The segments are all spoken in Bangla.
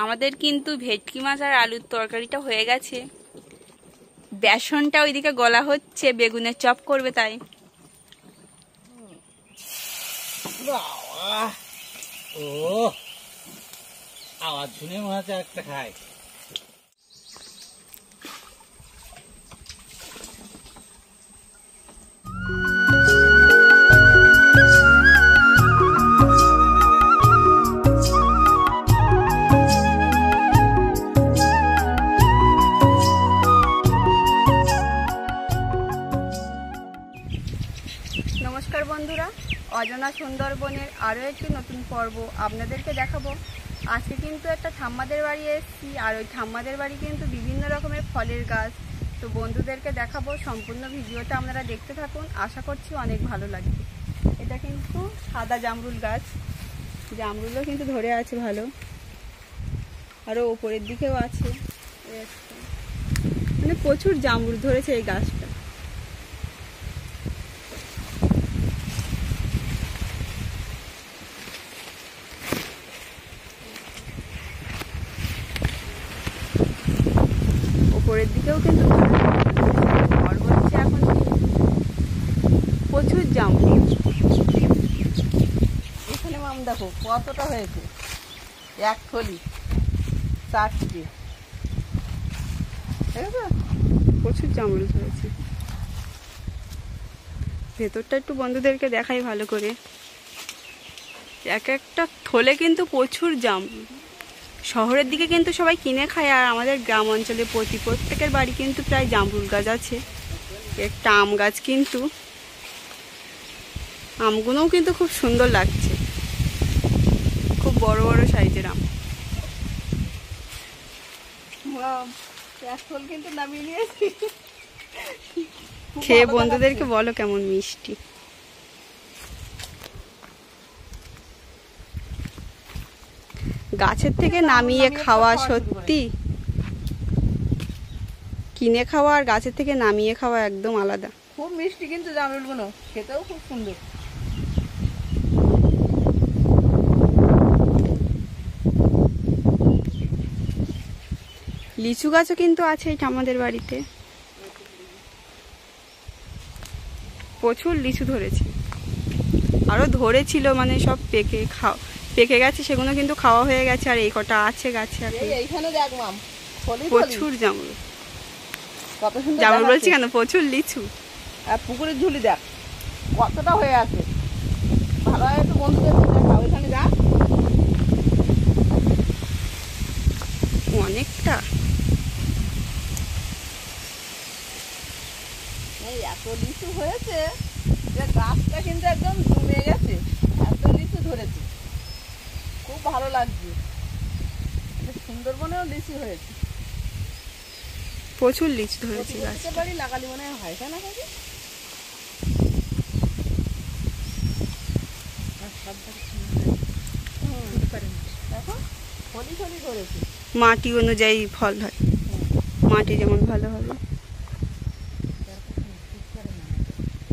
আমাদের কিন্তু ভেটকি মাছ আর আলুর তরকারিটা হয়ে গেছে। বেসনটা ওইদিকে গলা হচ্ছে, বেগুনের চপ করবে তাই। ও আওয়াজ শুনে মনে হচ্ছে একটা খাই। নমস্কার বন্ধুরা, অজানা সুন্দরবনের আরও একটি নতুন পর্ব আপনাদেরকে দেখাবো। আজকে কিন্তু একটা ঠাম্মাদের বাড়ি এসেছি, আর ওই ঠাম্মাদের বাড়ি কিন্তু বিভিন্ন রকমের ফলের গাছ। তো বন্ধুদেরকে দেখাবো, সম্পূর্ণ ভিডিওটা আপনারা দেখতে থাকুন, আশা করছি অনেক ভালো লাগবে। এটা কিন্তু সাদা জামরুল গাছ, জামরুলও কিন্তু ধরে আছে ভালো, আরও ওপরের দিকেও আছে। মানে প্রচুর জামরুল ধরেছে এই গাছটা। উপরের দিকেও কিন্তু ঝড় হচ্ছে এখন, প্রচুর জামরুল। এখানে মাম দেখো কতটা হয়েছে, এক থলি 4টে, প্রচুর জামরুল হয়েছে। ভেতরটা একটু বন্ধুদেরকে দেখাই ভালো করে। এক একটা থলে কিন্তু প্রচুর জামরুল। শহরের দিকে কিন্তু সবাই কিনে খায়, আর আমাদের গ্রাম অঞ্চলে প্রত্যেকের বাড়ি কিন্তু প্রায় জামরুল গাছ আছে। একটা আম গাছ, কিন্তু আমগুলোও কিন্তু খুব সুন্দর লাগছে, খুব বড় বড় সাইজের আম। এক থল কিন্তু নামিয়ে নিয়েছি। খেয়ে বন্ধুদেরকে বলো কেমন মিষ্টি। গাছের থেকে নামিয়ে খাওয়া সত্যি, কিনে খাওয়া আর গাছের থেকে নামিয়ে খাওয়া একদম আলাদা। খুব মিষ্টি কিন্তু জামরুলগুলো, খেতেও খুব সুন্দর। লিচু গাছও কিন্তু আছে এটা আমাদের বাড়িতে, প্রচুর লিচু ধরেছে, আরো ধরেছিল, মানে সব পেকে গেছে, সেগুলো কিন্তু খাওয়া হয়ে গেছে, আর এই কটা আছে গাছে। এইখানে দেখ মাম, প্রচুর জামরুল, কত সুন্দর জামরুল বলছি কেন, প্রচুর লিচু। আর পুকুরের ঝুলি দেখ কতটা হয়ে আছে। ভালো হয় একটু বন্ধুদের দেখা, ওইখানে যা অনেকটা। এই এত লিচু হয়েছে যে গাছটা কিন্তু একদম জমে গেছে, এত লিচু ধরেছে, খুব ভালো লাগছে। সুন্দরবনেও লিচু হয়েছে, প্রচুর লিচু ধরেছে গাছ। বাড়ি লাগালি মনে হয়, তাই না? দেখো ফলি ফলি ধরেছে, মাটি অনুযায়ী ফল হয়, মাটি যেমন ভালো হবে।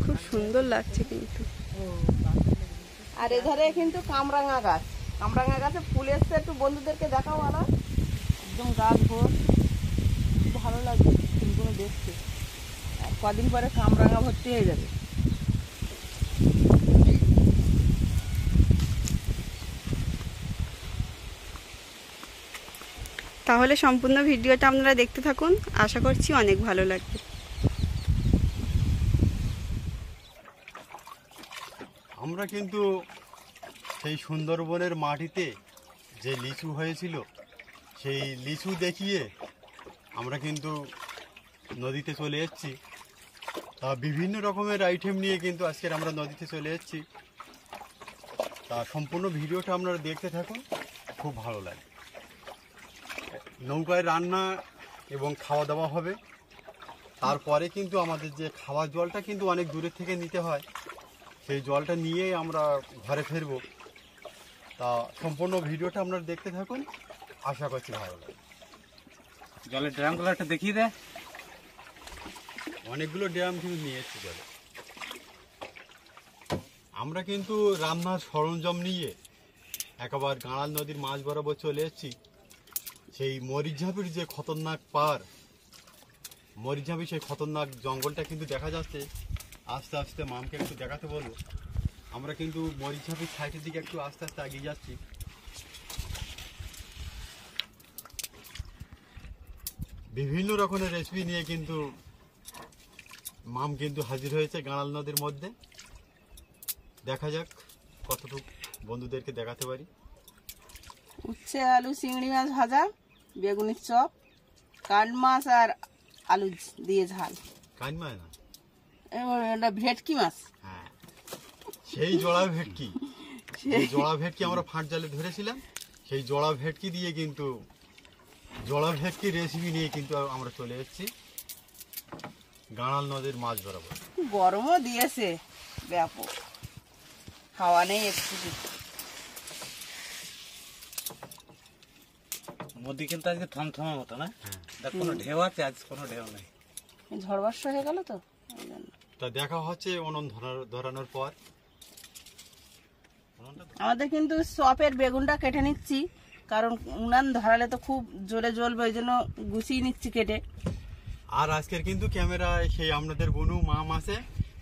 খুব সুন্দর লাগছে কিন্তু। আর এধারে কিন্তু কামরাঙা গাছ, কামরাঙা গাছে ফুল এসছে, একটু বন্ধুদেরকে দেখাও। ভালো একদম গাছ ভোর, খুব ভালো লাগছে ফুলগুলো দেখতে। আর কদিন পরে কামরাঙা ভর্তি হয়ে যাবে। তাহলে সম্পূর্ণ ভিডিওটা আপনারা দেখতে থাকুন, আশা করছি অনেক ভালো লাগবে। আমরা কিন্তু সেই সুন্দরবনের মাটিতে যে লিচু হয়েছিল, সেই লিচু দেখিয়ে আমরা কিন্তু নদীতে চলে এসেছি। তা বিভিন্ন রকমের আইটেম নিয়ে কিন্তু আজকের আমরা নদীতে চলে এসেছি। তা সম্পূর্ণ ভিডিওটা আপনারা দেখতে থাকুন, খুব ভালো লাগে। নৌকায় রান্না এবং খাওয়া দাওয়া হবে, তারপরে কিন্তু আমাদের যে খাওয়ার জলটা কিন্তু অনেক দূরের থেকে নিতে হয়, সেই জলটা নিয়েই আমরা ঘরে ফিরবো। তা সম্পূর্ণ ভিডিওটা আপনারা দেখতে থাকুন, আশা করছি ভালো লাগে। জলের ড্রামগুলো একটা দেখিয়ে দে। অনেকগুলো ড্রাম কিন্তু নিয়ে এসেছি জলে। আমরা কিন্তু রান্নার সরঞ্জাম নিয়ে একেবারে গাঁড়াল নদীর মাঝ বরাবর চলে এসেছি। সেই মরিচঝাপির যে খতরনাক পার, মরিচঝাপি সেই খতরনাক জঙ্গলটা কিন্তু দেখা যাচ্ছে। আস্তে আস্তে মামকে একটু দেখাতে বলবো। আমরা কিন্তু মরিচঝাপির সাইডের দিকে একটু আস্তে আস্তে এগিয়ে যাচ্ছি। বিভিন্ন রকমের রেসিপি নিয়ে কিন্তু মাম কিন্তু হাজির হয়েছে গাঁড়াল নদীর মধ্যে। দেখা যাক কতটুকু বন্ধুদেরকে দেখাতে পারি। উচ্ছে আলু চিংড়ি মাছ ভাজা, বেগুনের চপ, কান মাছ আর আলু দিয়ে ঝাল। কান মাছ না, এটা ভেটকি মাছ। হ্যাঁ, সেই জোড়া ভেটকি, সেই জোড়া ভেটকি আমরা ফাঁট জালে ধরেছিলাম। সেই জোড়া ভেটকি দিয়ে কিন্তু জোড়া ভেটকি রেসিপি নিয়ে কিন্তু আমরা চলে এসেছি গাঁড়াল নদীর মাছ বরাবর। গরমও দিয়েছে ব্যাপক, হাওয়া নেই একটু। নদী কিন্তু আজকে থমথমা মতো না, দেখ কোনো ঢেউ আছে, আজ কোনো ঢেউ নেই। ঝড় বর্ষা হয়ে গেল তো ওই জন্য। তা দেখা হচ্ছে উনুন ধরানোর পর। আমাদের কিন্তু চপের বেগুনটা কেটে নিচ্ছি, কারণ উনান ধরালে তো খুব জোরে জ্বলবে, ওই জন্য গুছিয়ে নিচ্ছি কেটে। আর আজকের কিন্তু ক্যামেরায় সেই আপনাদের বনু মাম আছে।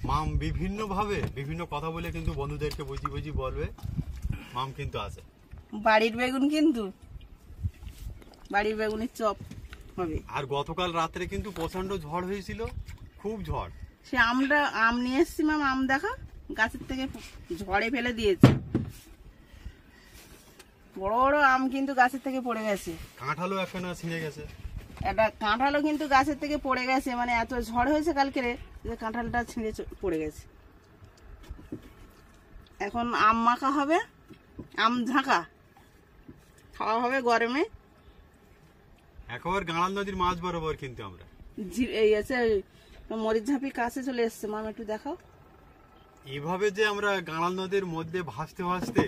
মাম বিভিন্ন ভাবে বিভিন্ন কথা বলে কিন্তু বন্ধুদেরকে বুঝি বলবে। মাম কিন্তু আছে। বাড়ির বেগুন, কিন্তু বাড়ির বেগুনের চপ হবে। আর গতকাল রাত্রে কিন্তু প্রচন্ড ঝড় হয়েছিল, খুব ঝড়। সে আম নিয়ে এসছি মাম, আম দেখা গাছের থেকে ঝড়ে ফেলে দিয়েছে। বড় বড় আম কিন্তু গাছের থেকে পড়ে গেছে। কাঁঠালও একখানা ছিঁড়ে গেছে। একটা কাঁঠালও কিন্তু গাছের থেকে পড়ে গেছে, মানে এত ঝড় হয়েছে কালকে যে কাঁঠালটা ছিঁড়ে পড়ে গেছে। এখন আম মাখা হবে, আম ঝাঁকা খাওয়া হবে গরমে। একেবারে গাঁড়াল নদীর মাছ বরাবর কিন্তু আমরা এই আছে মরিচঝাপি কাছে চলে এসছে। মাম একটু দেখাও। এইভাবে যে আমরা গাঁড়াল নদীর মধ্যে ভাসতে ভাসতে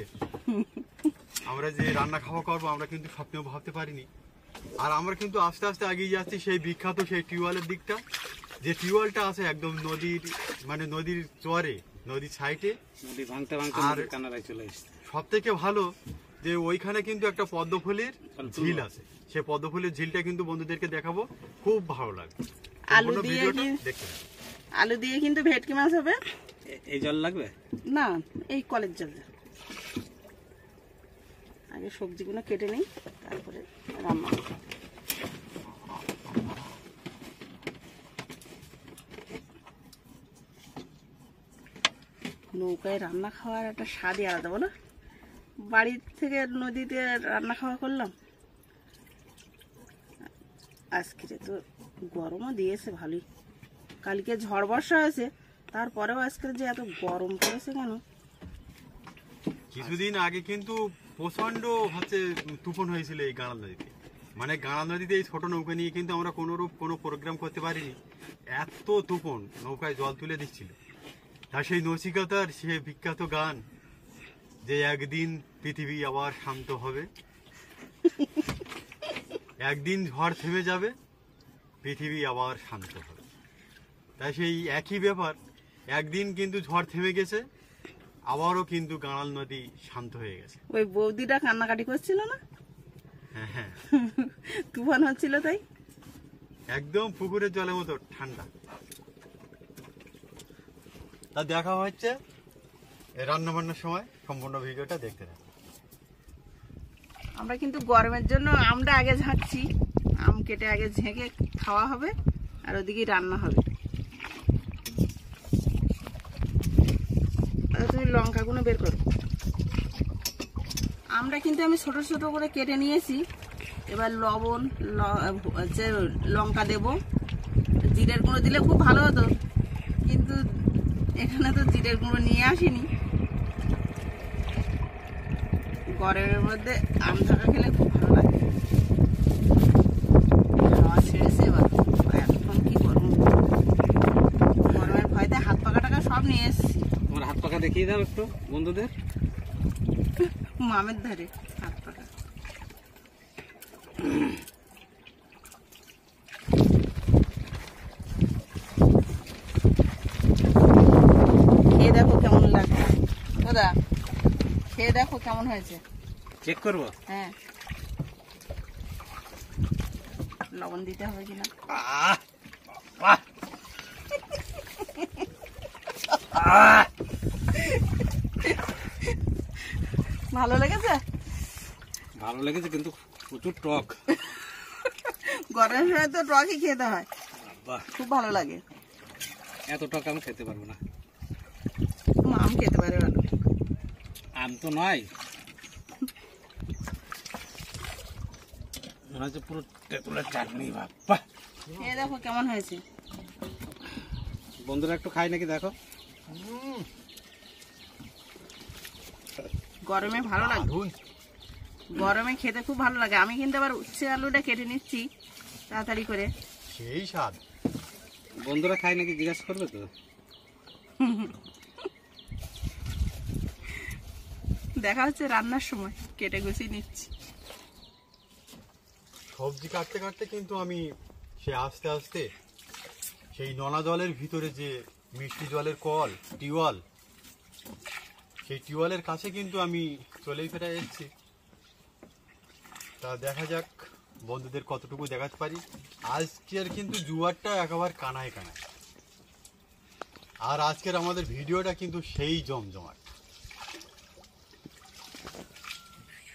আমরা যে রান্না খাওয়া করবো, আমরা কিন্তু স্বপ্নেও ভাবতে পারিনি। আর আমরা কিন্তু আস্তে আস্তে এগিয়ে যাচ্ছি সেই বিখ্যাত সেই টিউবওয়েলের দিকটা। যে টিউবওয়েলটা আছে একদম নদীর, মানে নদীর চরে, নদীর সাইডে। নদী ভাঙতে ভাঙতে আর নদীর কানারায় চলে এসছে। সব থেকে ভালো যে ওইখানে কিন্তু একটা পদ্মফুলের ঝিল আছে। সেই পদ্মফুলের ঝিলটা কিন্তু বন্ধুদেরকে দেখাবো, খুব ভালো লাগবে। আলু দিয়ে আলু দিয়ে কিন্তু ভেটকি মাছ হবে। এই জল লাগবে না, এই কলের জল। আগে সবজিগুলো কেটে নিই, তারপরে রান্না করব। নৌকায় রান্না খাওয়ার একটা স্বাদই আলাদা, বলো? বাড়ির থেকে নদীতে রান্না খাওয়া করলাম। আজকে তো গরমও দিয়েছে ভালোই। কালকে ঝড় বর্ষা হয়েছে, তারপরেও আজকে যে এত গরম পড়েছে কেন? কিছুদিন আগে কিন্তু প্রচন্ড হচ্ছে তুফান হয়েছিল এই গাঁড়াল নদীতে। মানে গাঁড়াল নদীতে এই ছোট নৌকা নিয়ে কিন্তু আমরা কোনো প্রোগ্রাম করতে পারিনি। এত তুফান, নৌকায় জল তুলে দিচ্ছিল। আর সেই নচিকেতার সে বিখ্যাত গান যে একদিন পৃথিবী আবার শান্ত হবে, একদিন ঝড় থেমে যাবে, পৃথিবী আবার শান্ত হবে। তাই সেই একই ব্যাপার, একদিন কিন্তু ঝড় থেমে গেছে, আবারও কিন্তু গাঁড়াল নদী শান্ত হয়ে গেছে। ওই বৌদিটা কান্নাকাটি করছিল না? হ্যাঁ, তুফান হচ্ছিল তাই। একদম পুকুরের জলের মতো ঠান্ডা। তা দেখা হচ্ছে রান্না বান্নার সময়, সম্পূর্ণ ভিডিওটা দেখতে থাকুন। আমরা কিন্তু গরমের জন্য আমটা আগে ঝাঁকছি, আম কেটে আগে ঝেঁকে খাওয়া হবে, আর ওদিকে রান্না হবে। তুমি লঙ্কাগুলো বের করো। আমরা কিন্তু আমি ছোট ছোট করে কেটে নিয়েছি। এবার লবণ, লঙ্কা দেব। জিরের গুঁড়ো দিলে খুব ভালো হতো, কিন্তু এখানে তো জিরের গুঁড়ো নিয়ে আসিনি। গরমের মধ্যে আম ঝাঁকা খেলে খুব ভালো লাগে। হাওয়া ছেড়েছে, এবার এখন কি গরম, গরমের ভয়তে হাত পাকা টাকা সব নিয়ে এসেছি। তোমার হাত পাখা দেখিয়ে দাও একটু বন্ধুদের। মামের ধারে হাত পাকা। খেয়ে দেখো কেমন লাগছে দাদা, খেয়ে দেখো কেমন হয়েছে। চেক করবো? হ্যাঁ, লবণ দিতে হবে কিনা। আহ! বাহ! আহ! ভালো লেগেছে? ভালো লেগেছে কিন্তু প্রচুর টক। গরমের সময় তো টকই খেতে হয়, বাহ! খুব ভালো লাগে। এত টক আমি খেতে পারবো না। আম খেতে পারে ভালো। আম তো নয়, মনে হচ্ছে পুরো তেঁতুলের চাটনি। বাবা, এই দেখো কেমন হয়েছে। বন্ধুরা একটু খাই নাকি দেখো। গরমে ভালো লাগে, গরমে খেতে খুব ভালো লাগে। আমি কিন্তু আবার উচ্ছে আলুটা কেটে নিচ্ছি তাড়াতাড়ি করে। সেই স্বাদ। বন্ধুরা খাই নাকি জিজ্ঞাসা করবে তো। দেখা হচ্ছে রান্নার সময়, কেটে গুছিয়ে নিচ্ছি। সবজি কাটতে কাটতে কিন্তু আমি সে আস্তে আস্তে সেই নোনা জলের ভিতরে যে মিষ্টি জলের কল টিউবওয়েল, সেই টিউবওয়েলের কাছে কিন্তু আমি চলেই ফেরা এসেছি। তা দেখা যাক বন্ধুদের কতটুকু দেখাতে পারি। আজকের কিন্তু জুয়ারটা একেবারে কানায় কানায়, আর আজকের আমাদের ভিডিওটা কিন্তু সেই জমজমাট।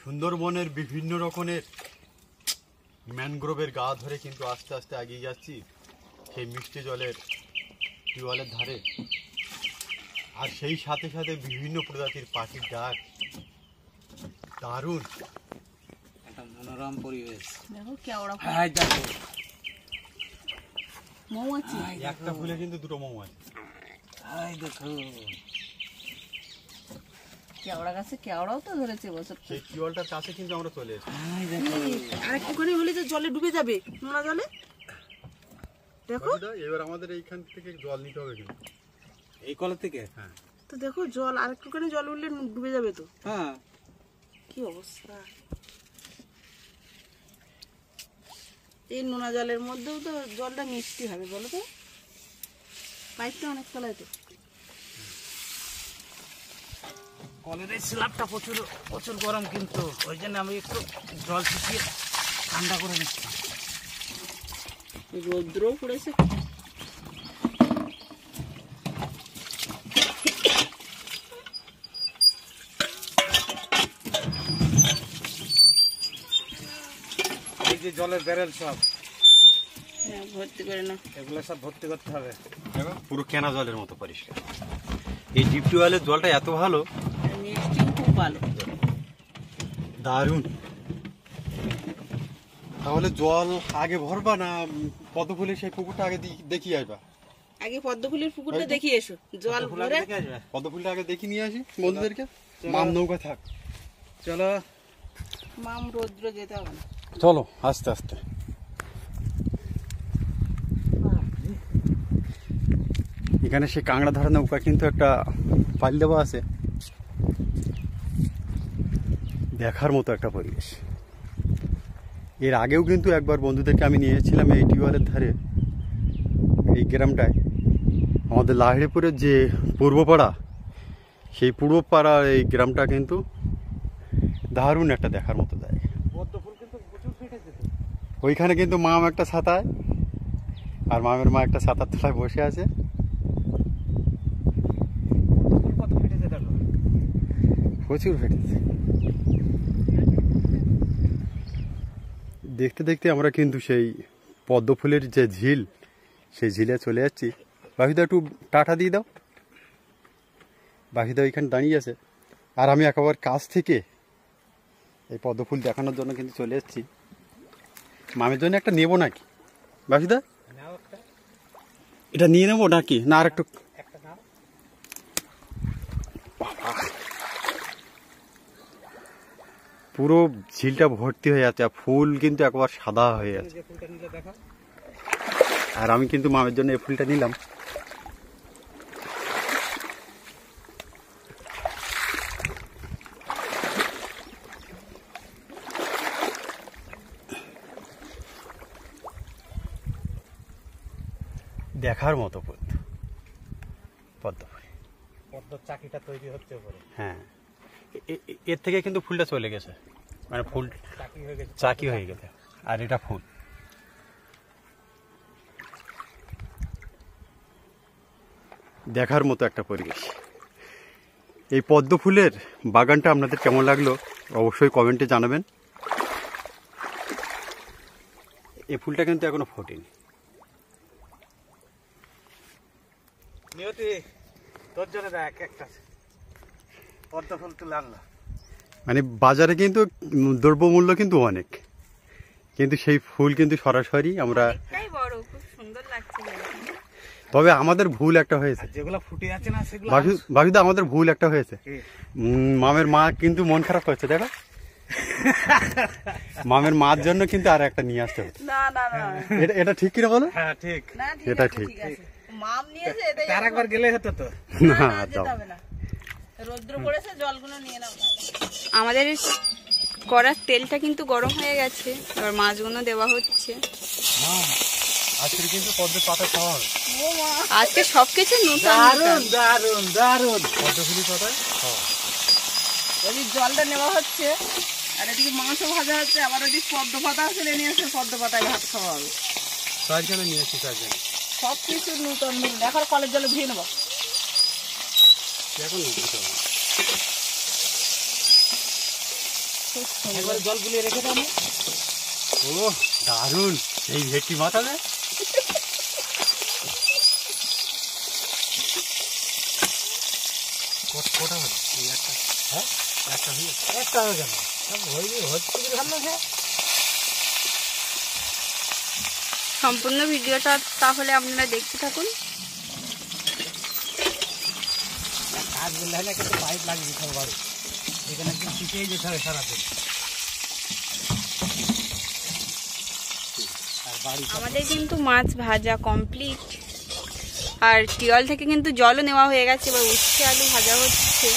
সুন্দরবনের বিভিন্ন রকমের ম্যানগ্রোভের গা ধরে কিন্তু আস্তে আস্তে এগিয়ে যাচ্ছি সেই মিষ্টি জলের টিউবওয়েলের ধারে। আর সেই সাথে সাথে বিভিন্ন প্রজাতির পাখির ডাক, দারুণ একটা মনোরম পরিবেশ। দেখো কেওড়া হাই দেখো, মৌমাছি। একটা ফুলে কিন্তু দুটো মৌ আছে। হাই দেখো, কেওড়া গাছে কেওড়াও তো ধরেছে বছর। সেই টিউবওয়েলটার কাছে কিন্তু আমরা চলে এসেছি। হাই দেখো। আর একটুখানি হলে যে জলে ডুবে যাবে, নোনা জলে। দেখো দাদা, এবার আমাদের এইখান থেকে জল নিতে হবে কিন্তু। এই কলের থেকে? হ্যাঁ, তো দেখো জল, আর একটুখানি জল উঠলে ডুবে যাবে তো। হ্যাঁ। কি অবস্থা! এই নোনা জলের মধ্যেও তো জলটা মিষ্টি হবে বলো তো। পাইপটা অনেক তলায় তো। কলের এই স্ল্যাবটা প্রচুর প্রচুর গরম, কিন্তু ওই জন্য আমি একটু জল শুকিয়ে ঠান্ডা করে নিচ্ছি। রৌদ্রও পড়েছে। এই যে জলের ব্যারেল সব, হ্যাঁ, ভর্তি করে না। এগুলো সব ভর্তি করতে হবে। দেখো পুরো কেনা জলের মতো পরিষ্কার। এই ডিপ টিউবওয়েলের জলটা এত ভালো, মিষ্টি খুব ভালো। দারুণ। তাহলে জল আগে ভরবা না পদ্ম ফুলের সেই পুকুরটা আগে দেখি আসবা? আগে পদ্ম ফুলের পুকুরটা দেখিয়ে এসো, জল ভরে। পদ্ম ফুলটা আগে দেখি নিয়ে আসি বন্ধুদেরকে। মাম নৌকা থাক, চলো। মাম রৌদ্র যেতে হবে না। চলো আস্তে আস্তে। এখানে সেই কাঁকড়া ধরা নৌকা কিন্তু একটা পাল দেওয়া আছে, দেখার মতো একটা পরিবেশ। এর আগেও কিন্তু একবার বন্ধুদেরকে আমি নিয়ে এসেছিলাম এই টিউবওয়েলের ধারে, এই গ্রামটায়। আমাদের লাহিড়িপুরের যে পূর্বপাড়া, সেই পূর্বপাড়ার এই গ্রামটা কিন্তু দারুণ একটা দেখার মতো জায়গা। পদ্ম ফুল কিন্তু প্রচুর ফেটেছে তো। ওইখানে কিন্তু মাম একটা ছাতায়, আর মামের মা একটা ছাতার তলায় বসে আছে। কত ফেটেছে দেখো, প্রচুর ফেটেছে। দেখতে দেখতে আমরা কিন্তু সেই পদ্ম ফুলের যে ঝিল, সেই ঝিলে চলে যাচ্ছি। বাহিদা একটু টাটা দিয়ে দাও। বাহিদা ওইখানে দাঁড়িয়ে আছে, আর আমি একেবারে কাছ থেকে এই পদ্ম ফুল দেখানোর জন্য কিন্তু চলে যাচ্ছি। মামের জন্য একটা নেবো নাকি বাহিদা? নাও একটা, এটা নিয়ে নেবো নাকি, না আর একটু? একটা নাও। পুরো ঝিলটা ভর্তি হয়ে যাচ্ছে, আর ফুল কিন্তু একবার সাদা হয়ে যাচ্ছে। যে ফুলটা নিলে দেখো। আর আমি কিন্তু মামের জন্য এই ফুলটা নিলাম। দেখার মতো পদ্ম পদ্ম ফুল। পদ্মর চাকিটা তৈরি হচ্ছে উপরে। হ্যাঁ, এর থেকে কিন্তু ফুলটা চলে গেছে, মানে ফুল চাকি হয়ে গেছে। চাকি হয়ে গেছে, আর এটা ফুল। দেখার মতো একটা পরিবেশ। এই পদ্ম ফুলের বাগানটা আপনাদের কেমন লাগলো অবশ্যই কমেন্টে জানাবেন। এই ফুলটা কিন্তু এখনো ফোটেনি। নিয়তি তোর জন্য দেখ একটা পদ্ম ফুল তুলে আনলো। মানে বাজারে কিন্তু দ্রব্যমূল্য কিন্তু অনেক, কিন্তু সেই ফুল কিন্তু সরাসরি আমরা, অনেকটাই বড়, খুব সুন্দর লাগছে দেখতে। তবে আমাদের ভুল একটা হয়েছে যেগুলো ফুটে আছে না সেগুলো বাসুদা, আমাদের ভুল একটা হয়েছে। কি? মামের মা কিন্তু মন খারাপ করছে, দেখো মামের মার জন্য কিন্তু আর একটা নিয়ে আসতে হচ্ছে। না না না এটা ঠিক কিনা বলো? হ্যাঁ ঠিক। না, এটা আছে, ঠিক। আছে। মাম নিয়েছে, এটাই তার একবার গেলে হতো তো। না, না যেতে যাও। হবে না। রৌদ্র পড়েছে, জলগুলো নিয়ে নাও। আমাদের কড়ার তেলটা কিন্তু গরম হয়ে গেছে, এবার মাছগুলো দেওয়া হচ্ছে। আজকে কিন্তু পদ্মের পাতা খাওয়া হবে। ও মা, আজকে সবকিছু নতুন দারুন নতুন। দারুন দারুন। পদ্ম ফুলের পাতা খাওয়া। ওদিকে জলটা নেওয়া হচ্ছে, আর এদিকে মাংস ভাজা হচ্ছে, আবার ওদিকে পদ্ম পাতা ফেলে নিয়ে এসে পদ্ম পাতায় ভাত খাওয়া হবে। চারজনে নিয়ে এসেছি, চারজনে। সব কিছু নতুন নতুন। এখন কলের জলে ধুয়ে নেবো। এখন দিতে হবে। একবার জল গুলিয়ে রেখে দাও না। ও দারুন, এই ভেটকি মাথা না? কটা হচ্ছে? এই একটা, হ্যাঁ একটা হয়ে একটা হয়ে গেল। হচ্ছে কি রান্না আছে? সম্পূর্ণ ভিডিওটা তাহলে আপনারা দেখতে থাকুন। কাজ বললে হলে একটা পাইপ লাগিয়ে দিতে হবে বাড়ি। এখানে একদম শিখেই যেতে হবে সারাদিন। আর বাড়ি আমাদের কিন্তু মাছ ভাজা কমপ্লিট, আর টিওল থেকে কিন্তু জলও নেওয়া হয়ে গেছে, এবার উচ্ছে আলু ভাজা হচ্ছে।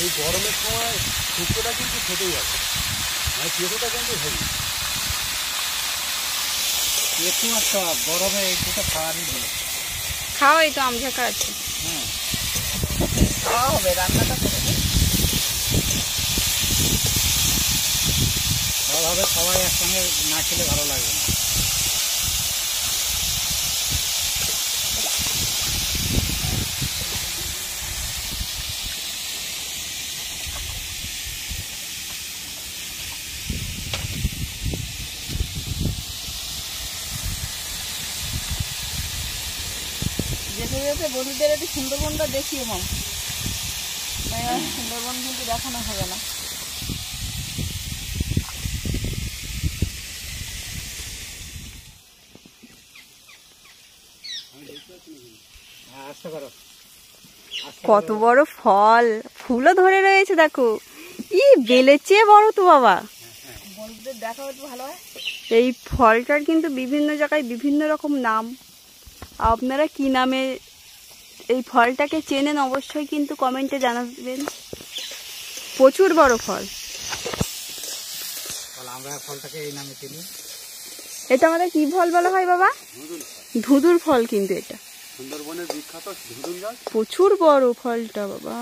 এই গরমের সময় শুক্তোটা কিন্তু খেতেই আছে, মানে পেঁপোটা কিন্তু হেভি। একটু একটা গরমে এই দুটো খাওয়ারই নেই। খাওয়াই তো আমঝাকা আছে। খাওয়া হবে, রান্নাটা করে নে। ভালোভাবে সবাই একসঙ্গে না খেলে ভালো লাগবে না। যেতে যেতে বন্ধুদের একটু সুন্দরবনটা দেখিয়ে মাম। সুন্দরবন কিন্তু দেখানো হবে না। হ্যাঁ আস্তে করো। কত বড় ফল, ফুলও ধরে রয়েছে দেখো। ই বেলের চেয়ে বড় তো বাবা। বন্ধুদের দেখা একটু ভালো হয়। এই ফলটার কিন্তু বিভিন্ন জায়গায় বিভিন্ন রকম নাম। আপনারা কি নামে এই ফলটাকে চেনেন অবশ্যই কিন্তু কমেন্টে জানাবেন। প্রচুর বড় ফল। তাহলে আমরা ফলটাকে এই নামে চিনি। এটা আমাদের কি ফল বলা হয় বাবা? ধুদুর ফল। কিন্তু এটা সুন্দরবনের বিখ্যাত ধুদুল গাছ। প্রচুর বড় ফলটা বাবা,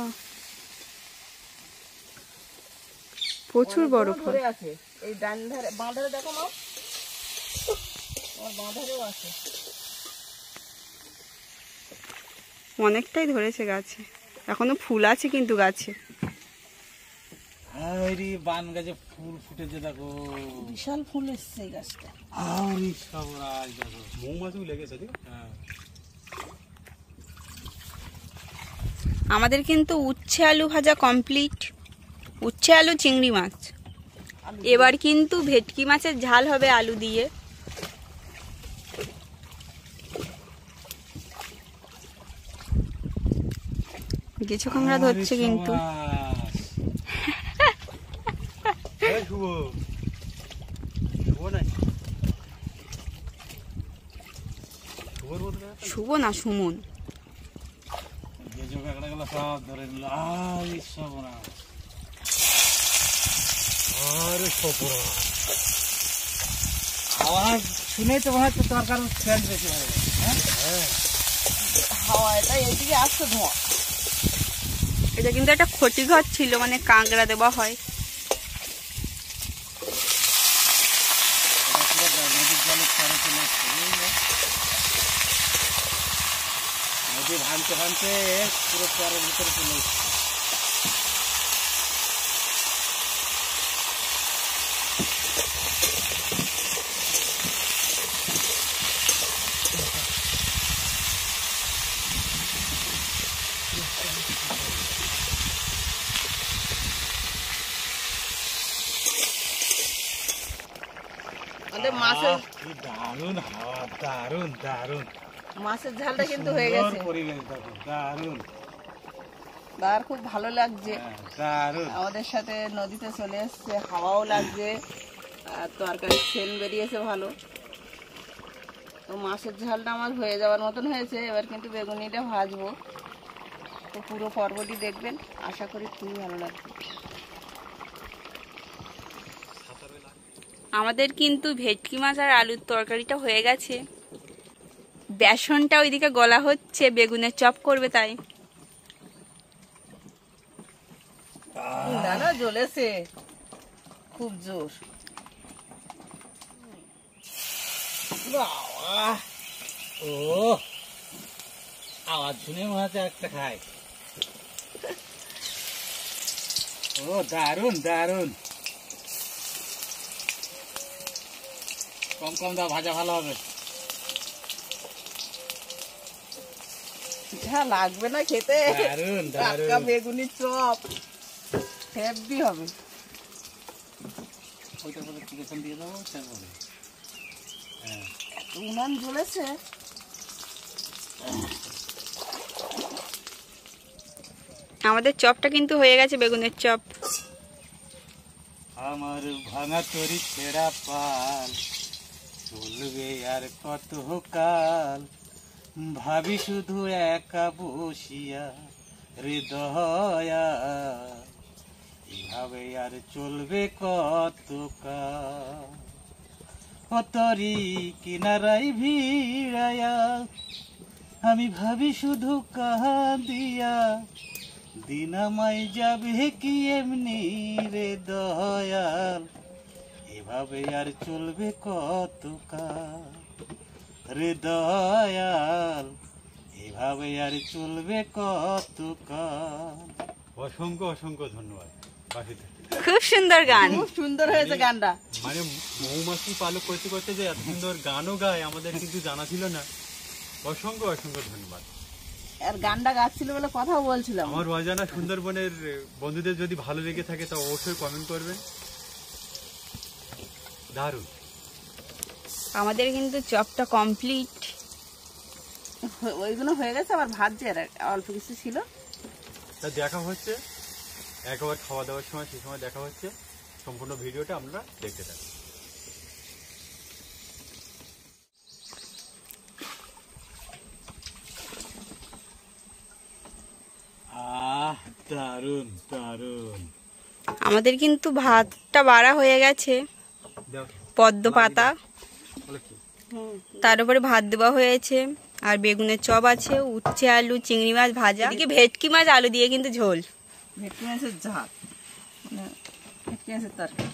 প্রচুর বড় ফল। ধরে আছে এই ডান ধারে, বাঁ ধারে দেখো মাম, আমার বাঁ ধারেও আছে। অনেকটাই ধরেছে গাছে, এখনো ফুল আছে কিন্তু গাছে। আরে বান গাছে ফুল ফুটেছে দেখো। বিশাল ফুল এসছে এই গাছটা। আরে সবরাজ দেখো। মৌমাছিও লেগেছে। হ্যাঁ আমাদের কিন্তু উচ্ছে আলু ভাজা কমপ্লিট, উচ্ছে আলু চিংড়ি মাছ। এবার কিন্তু ভেটকি মাছের ঝাল হবে আলু দিয়ে। কিছু কাঁকড়া ধরছে কিন্তু। শুভ শুভ নাই, শুভর মতো দেখা যাচ্ছে? শুভ না সুমন। যে কাঁকড়া গুলো সব ধরে নিল। আরে সবরাজ। আরে সপরা আওয়াজ শুনেই তো মনে হচ্ছে তরকার সেন্ট বেশি হয়ে গেছে। হ্যাঁ হাওয়া এটা এইদিকে আসছে ধোঁয়া। এটা কিন্তু একটা খটি ঘর ছিল, মানে কাঁকড়া দেওয়া হয়। নদীর জলে পরে চলে আসছে। নদী ভাঙতে ভাঙতে পুরো চরের ভিতরে চলে এসেছে। আমাদের মাছের কি দারুণ হাওয়া, দারুণ দারুণ মাছের ঝালটা কিন্তু হয়ে গেছে। পরিবেশ দেখো, দারুণ আর খুব ভালো লাগছে। দারুণ। আমাদের সাথে নদীতে চলে এসছে, হাওয়াও লাগছে আর তরকারির সেন বেরিয়েছে ভালো। তো মাছের ঝালটা আমার হয়ে যাওয়ার মতন হয়েছে। এবার কিন্তু বেগুনিটা ভাজবো। তো পুরো পর্বটি দেখবেন, আশা করি খুবই ভালো লাগবে। আমাদের কিন্তু ভেটকি মাছ আর আলুর তরকারিটা হয়ে গেছে, বেসনটা ওইদিকে গলা হচ্ছে, বেগুনের চপ করবে তাই। দানা জ্বলেছে খুব জোর। ও আওয়াজ শুনে মনে হচ্ছে একটা খাই। ও দারুণ দারুণ। কম কম দাও, ভাজা ভালো হবে। যা লাগবে না খেতে, দারুণ টাটকা দারুণ। বেগুনি চপ হেভি হবে। ওইটার মধ্যে চিকেন দিয়ে দেবো, তারপরে হ্যাঁ উনান জ্বলেছে। আমাদের চপটা কিন্তু হয়ে গেছে, বেগুনের চপ। আমার ভাঙা তরি ছেঁড়া পাল চলবে আর কত কাল, ভাবি শুধু একা বসিয়া হৃদয়া, এভাবে আর চলবে কত কাল। ও তরি কিনারাই ভিড়ায়া আমি ভাবি শুধু কাঁদিয়া, দিন আমায় যাবে কি এমনি রে দয়াল, এভাবে আর চলবে কত কাল রে দয়াল, এভাবে আর চলবে কত কাল। অসংখ্য অসংখ্য ধন্যবাদ বাকিতে। খুব সুন্দর গান। খুব সুন্দর হয়েছে গানটা। মানে মৌমাছি পালক করতে করতে যে এত সুন্দর গানও গায় আমাদের কিন্তু জানা ছিল না। অসংখ্য অসংখ্য ধন্যবাদ। আর গানটা গাচ্ছিল বলে কথাও বলছিলাম। আমার অজানা সুন্দরবনের বন্ধুদের যদি ভালো লেগে থাকে তা অবশ্যই কমেন্ট করবেন। দারুণ। আমাদের কিন্তু চপটা কমপ্লিট। ওইগুলো হয়ে গেছে, আবার ভাজছে আর অল্প কিছু ছিল। তা দেখা হচ্ছে একবার খাওয়া দাওয়ার সময়, সেই সময় দেখা হচ্ছে। সম্পূর্ণ ভিডিওটা আপনারা দেখতে থাকুন। দারুণ দারুণ। আমাদের কিন্তু ভাতটা বাড়া হয়ে গেছে, পদ্ম পাতা, তার উপরে ভাত দেওয়া হয়েছে, আর বেগুনের চপ আছে, উচ্ছে আলু চিংড়ি মাছ ভাজা, এদিকে ভেটকি মাছ আলু দিয়ে কিন্তু ঝোল। ভেটকি মাছের ঝাল, মানে ভেটকি মাছের তরকারি।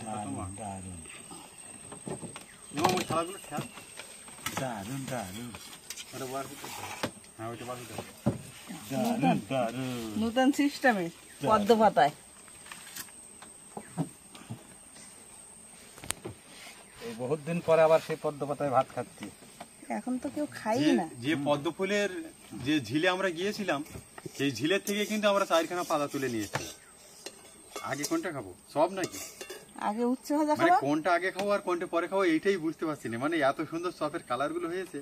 দারুণ দারুণ দারুণ দারুণ। দারুণ দারুণ। নতুন সিস্টেমে পদ্ম পাতায়। এই বহুত দিন পরে আবার সেই পদ্ম পাতায় ভাত খাচ্ছি। এখন তো কেউ খাই না। যে পদ্ম ফুলের যে ঝিলে আমরা গিয়েছিলাম, সেই ঝিলের থেকে কিন্তু আমরা 4খানা পাতা তুলে নিয়েছি। আগে কোনটা খাবো, সব নাকি আগে উচ্ছে ভাজা মানে খাওয়া। কোনটা আগে খাবো আর কোনটা পরে খাবো এইটাই বুঝতে পারছি না। মানে এত সুন্দর চপের কালার গুলো হয়েছে,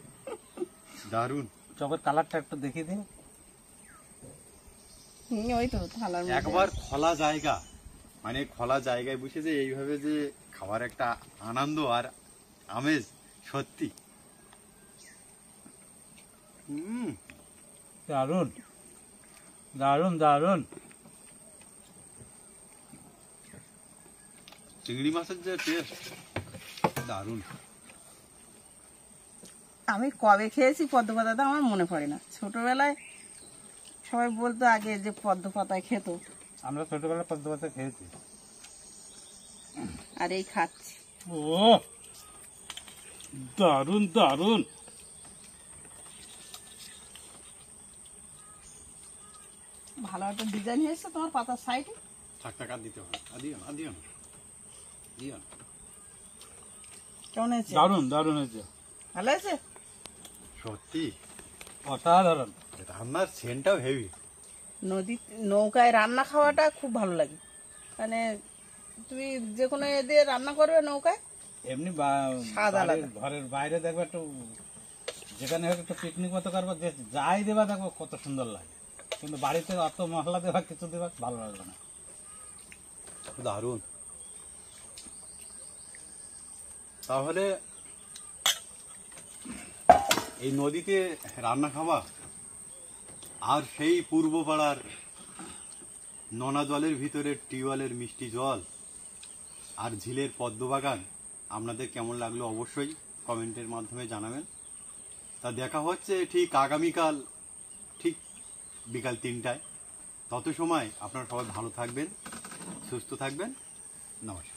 দারুণ। চপের কালারটা একটু দেখিয়ে দিন। ওই তো থালার মধ্যে। একবার খোলা জায়গা, মানে খোলা জায়গায় বসে যে এইভাবে যে খাবার একটা আনন্দ আর আমেজ, সত্যি দারুণ দারুণ দারুণ। চিংড়ি মাছের যে টেস্ট, দারুণ। আমি কবে খেয়েছি পদ্ম পাতাটা আমার মনে পড়ে না। ছোটবেলায় সবাই বলতো আগে যে পদ্ম পাতায় খেত, আমরা ছোটবেলায় পদ্ম পাতা খেয়েছি। আর এই খাচ্ছি। ও দারুণ দারুণ। ভালো একটা ডিজাইন হয়েছে তোমার পাতার সাইডে। 60 টাকা দিতে হবে। দিও না, দিও না, দিও না। কেমন হয়েছে? দারুণ দারুণ হয়েছে, ভালো হয়েছে? সত্যি অসাধারণ। রান্নার সেন্টটাও হেভি। নৌকায় রান্না খাওয়াটা খুব ভালো লাগে। মানে তুমি যে কোনো এ দিয়ে রান্না করবে নৌকায়, এমনি স্বাদ আলাদা। ঘরের বাইরে দেখবে একটু, যেখানে হোক একটু পিকনিক মতো করবো, যাই দেবা দেখবো কত সুন্দর লাগে, কিন্তু বাড়িতে অত মশলা দেবা কিছু দেবা ভালো লাগবে না। দারুণ। তাহলে এই নদীতে রান্না খাওয়া আর সেই পূর্ব পাড়ার নোনা জলের ভিতরে টিউবওয়েলের মিষ্টি জল আর ঝিলের পদ্মবাগান আপনাদের কেমন লাগলো অবশ্যই কমেন্টের মাধ্যমে জানাবেন। তা দেখা হচ্ছে ঠিক আগামীকাল ঠিক বিকাল 3টায়। তত সময় আপনারা সবাই ভালো থাকবেন, সুস্থ থাকবেন। নমস্কার।